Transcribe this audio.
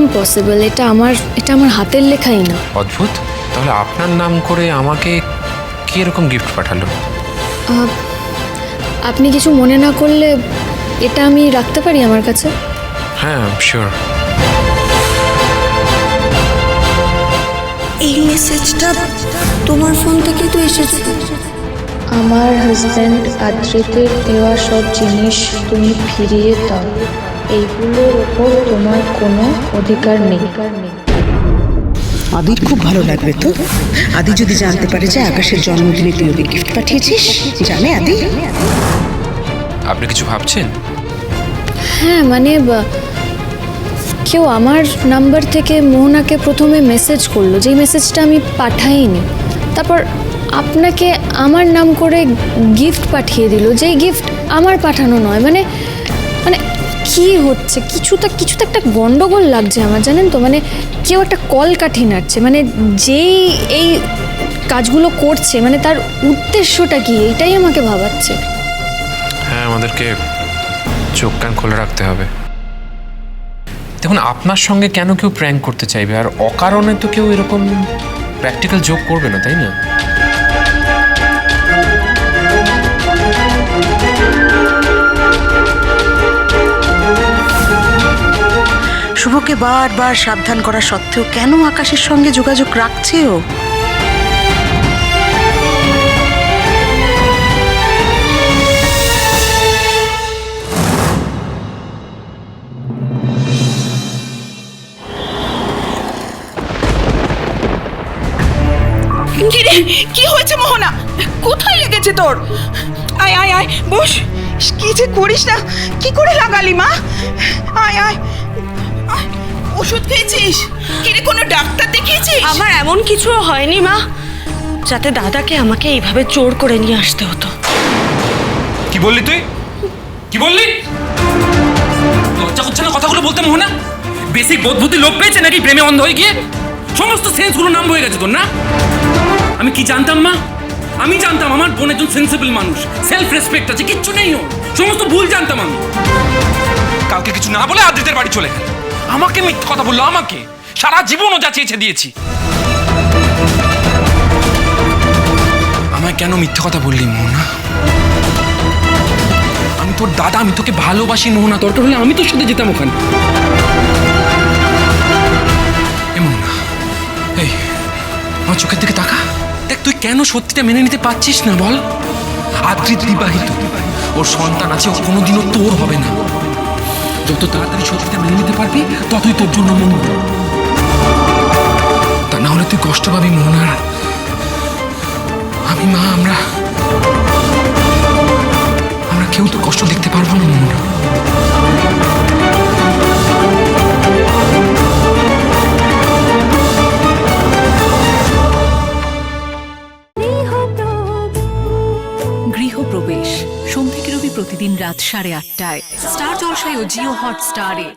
Impossible. এটা আমার হাতের লেখাই না। অদ্ভুত। তাহলে আপনার নাম করে আমাকে কি এরকম গিফট পাঠালো? আপনি কিছু মনে না করলে এটা আমি রাখতে পারি আমার কাছে? হ্যাঁ, শিওর। এই মেসেজটা তোমার ফোন থেকে তো এসেছে। আমার হাজব্যান্ড আদ্রিতের দেওয়া সব জিনিস তুমি ফিরিয়ে দাও, এইগুলোর ওপর তোমার কোনো অধিকার নেই। আদির খুব ভালো লাগবে তো। আদি যদি জানতে পারে যে আকাশের জন্মদিনে তুই ওকে গিফট পাঠিয়েছিস, জানে আদি? আপনি কিছু ভাবছেন? হ্যাঁ, মানে কেউ আমার নাম্বার থেকে মোহনাকে প্রথমে মেসেজ করলো, যেই মেসেজটা আমি পাঠাইনি। তারপর আপনাকে আমার নাম করে গিফট পাঠিয়ে দিল, যেই গিফট আমার পাঠানো নয়। মানে মানে কি হচ্ছে? কিছুটা একটা গন্ডগোল লাগছে আমার, জানেন তো। মানে কেউ একটা কলকাঠি নাড়ছে। মানে যেই এই কাজগুলো করছে, মানে তার উদ্দেশ্যটা কি, এটাই আমাকে ভাবাচ্ছে। হ্যাঁ, আমাদেরকে চোখ কান খোলা রাখতে হবে। দেখুন, আপনার সঙ্গে কেন কেউ প্র্যাঙ্ক করতে চাইবে? আর অকারণে তো কেউ এরকম প্র্যাকটিক্যাল জোক করবে না, তাই না? শুভকে বারবার সাবধান করা সত্ত্বেও কেন আকাশের সঙ্গে যোগাযোগ রাখছে ও? কি হয়েছে মোহনা? কোথায় লেগেছে তোর? আয় আয় আয়, বস। কি যে করিস না, কি করে লাগালি মা? আয় আয়। ওষুধ খেয়েছিস? কিরে, কোনো ডাক্তার দেখিয়েছিস? আমার এমন কিছু হয়নি মা, যাতে দাদাকে আমাকে এইভাবে জোর করে নিয়ে আসতে হতো। কি বললি তুই? কি বললি? লজ্জা করছে না কথাগুলো বলতে মোহনা? বেসিক বোধ বুদ্ধি লোপ পেয়েছে নাকি প্রেমে অন্ধ হয়ে গিয়ে? সমস্ত সেন্সগুলো নাম হয়ে গেছে তোর, না? আমি কি জানতাম মা? আমি জানতাম আমার বোন একজন সেন্সিবল মানুষ, সেলফ রেসপেক্ট আছে, কিচ্ছু নেই ওর। সমস্ত ভুল জানতাম আমি। কাউকে কিছু না বলে আদ্রিতের বাড়ি চলে গেল। আমাকে মিথ্যে কথা বললো, আমাকে। সারা জীবন ও যা চেয়েছে দিয়েছি। আমায় কেন মিথ্যে কথা বললি মোহনা? আমি তোর দাদা, আমি তোকে ভালোবাসি মোহনা। দরকার হলে আমি তোর সাথে যেতাম ওখানে। মোহনা, এই আমার চোখের দিকে তাকা। দেখ, তুই কেন সত্যিটা মেনে নিতে পারছিস না বল? আদ্রিত বিবাহিত, ওর সন্তান আছে, ও কোনোদিনও তোর হবে না। যত তাড়াতাড়ি সত্যিটা মেনে নিতে পারবি, ততই তোর জন্য মঙ্গল। তা না হলে তুই কষ্ট পাবি মোহনার। আমি মা, আমরা কেউ তো কষ্ট দেখতে পারবো না মোহনা। গৃহপ্রবেশ সোম থেকে রবি প্রতিদিন রাত 8:30টায় স্টার জলসায় ও জিও হটস্টারে।